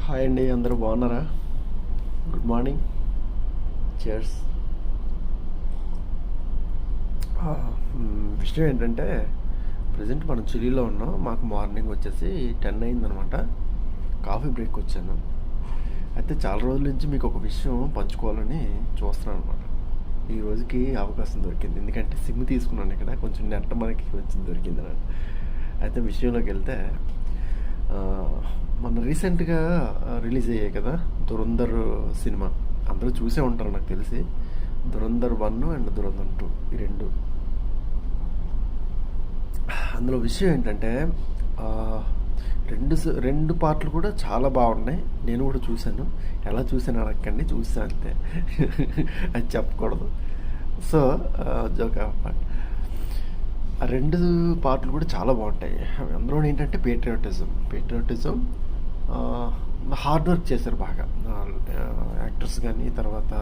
Hi అండి, అందరూ బాగున్నారా? Good morning. చేర్స్. విషయం ఏంటంటే ప్రజెంట్ మనం చిలీలో ఉన్నాం. మాకు మార్నింగ్ వచ్చేసి 10 అయిందనమాట. కాఫీ బ్రేక్ వచ్చాను. అయితే చాలా రోజుల నుంచి మీకు ఒక విషయం పంచుకోవాలని చూస్తున్నాను అనమాట. ఈ రోజుకి అవకాశం దొరికింది, ఎందుకంటే సిమ్ తీసుకున్నాను ఇక్కడ, కొంచెం నెట్ మనకి వచ్చి దొరికింది నాకు. అయితే విషయంలోకి వెళ్తే ఆ, మొన్న రీసెంట్గా రిలీజ్ అయ్యాయి కదా ధురంధర్ సినిమా. అందరూ చూసే ఉంటారు నాకు తెలిసి. ధురంధర్ 1 అండ్ ధురంధర్ 2, ఈ రెండు. అందులో విషయం ఏంటంటే ఆ, రెండు పాటలు కూడా చాలా బాగున్నాయి. నేను కూడా చూశాను. ఎలా చూశాను అడగండి, చూసాను అంతే. అది చెప్పకూడదు. So joke part. ఆ రెండు పాటలు కూడా చాలా బాగుంటాయి. అందులో ఏంటంటే పేట్రియాటిజం హార్డ్ వర్క్ చేశారు బాగా యాక్టర్స్. కానీ తర్వాత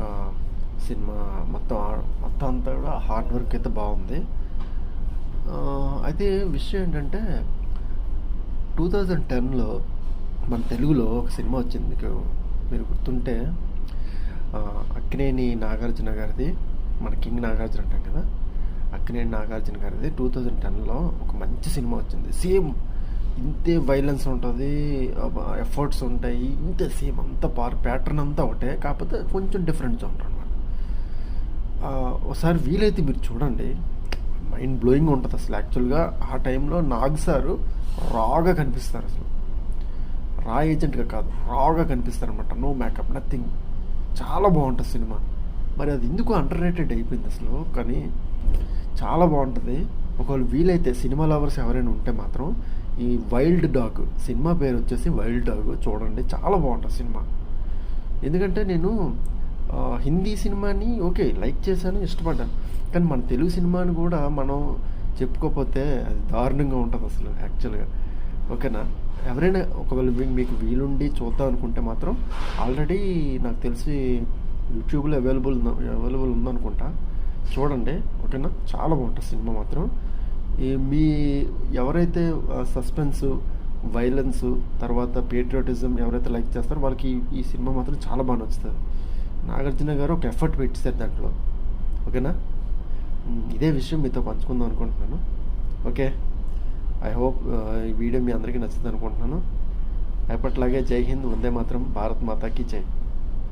ఆ, సినిమా మొత్తం అంతా కూడా హార్డ్ వర్క్ అయితే బాగుంది. అయితే విషయం ఏంటంటే 2010లో మన తెలుగులో ఒక సినిమా వచ్చింది, మీకు మీరు గుర్తుంటే. అక్కినేని నాగార్జున గారిది, మన కింగ్ నాగార్జున అంటాం కదా, అక్కినేని నాగార్జున గారిది 2010లో ఒక మంచి సినిమా వచ్చింది. సేమ్ ఇంతే వైలెన్స్ ఉంటుంది, ఎఫర్ట్స్ ఉంటాయి, ఇంతే సేమ్ అంత ప్యాటర్న్ అంతా ఒకటే, కాకపోతే కొంచెం డిఫరెంట్ జోనర్ అనమాట. ఒకసారి వీలైతే మీరు చూడండి, మైండ్ బ్లోయింగ్ ఉంటుంది అసలు. యాక్చువల్గా ఆ టైంలో నాగ్ సారు రాగా కనిపిస్తారు అసలు. రా ఏజెంట్గా కాదు, రాగా కనిపిస్తారు అనమాట. No makeup, nothing. చాలా బాగుంటుంది సినిమా. మరి అది ఎందుకు అండర్ రేటెడ్ అయిపోయింది అసలు, కానీ చాలా బాగుంటుంది. ఒకవేళ వీలైతే సినిమా లవర్స్ ఎవరైనా ఉంటే మాత్రం ఈ వైల్డ్ డాగ్ సినిమా పేరు వచ్చేసి వైల్డ్ డాగ్ చూడండి, చాలా బాగుంటుంది సినిమా. ఎందుకంటే నేను హిందీ సినిమాని ఓకే లైక్ చేశాను, ఇష్టపడ్డాను, కానీ మన తెలుగు సినిమాని కూడా మనం చెప్పుకోకపోతే అది దారుణంగా ఉంటుంది అసలు యాక్చువల్గా. ఓకేనా? ఎవరైనా ఒకవేళ మీకు వీలుండి చూద్దాం అనుకుంటే మాత్రం ఆల్రెడీ నాకు తెలిసి యూట్యూబ్లో అవైలబుల్ ఉందనుకుంటా, చూడండి. ఓకేనా? చాలా బాగుంటుంది సినిమా మాత్రం. మీ ఎవరైతే సస్పెన్స్, వైలెన్స్, తర్వాత పేట్రియాటిజం ఎవరైతే లైక్ చేస్తారో వాళ్ళకి ఈ సినిమా మాత్రం చాలా బాగా నచ్చుతుంది. నాగార్జున గారు ఒక ఎఫర్ట్ పెట్టేశారు దాంట్లో. ఓకేనా? ఇదే విషయం మీతో పంచుకుందాం అనుకుంటున్నాను. ఓకే, ఐ హోప్ ఈ వీడియో మీ అందరికీ నచ్చుతుంది అనుకుంటున్నాను. ఎప్పట్లాగే జై హింద్, వందే మాత్రం, భారత్ మాతాకి జై.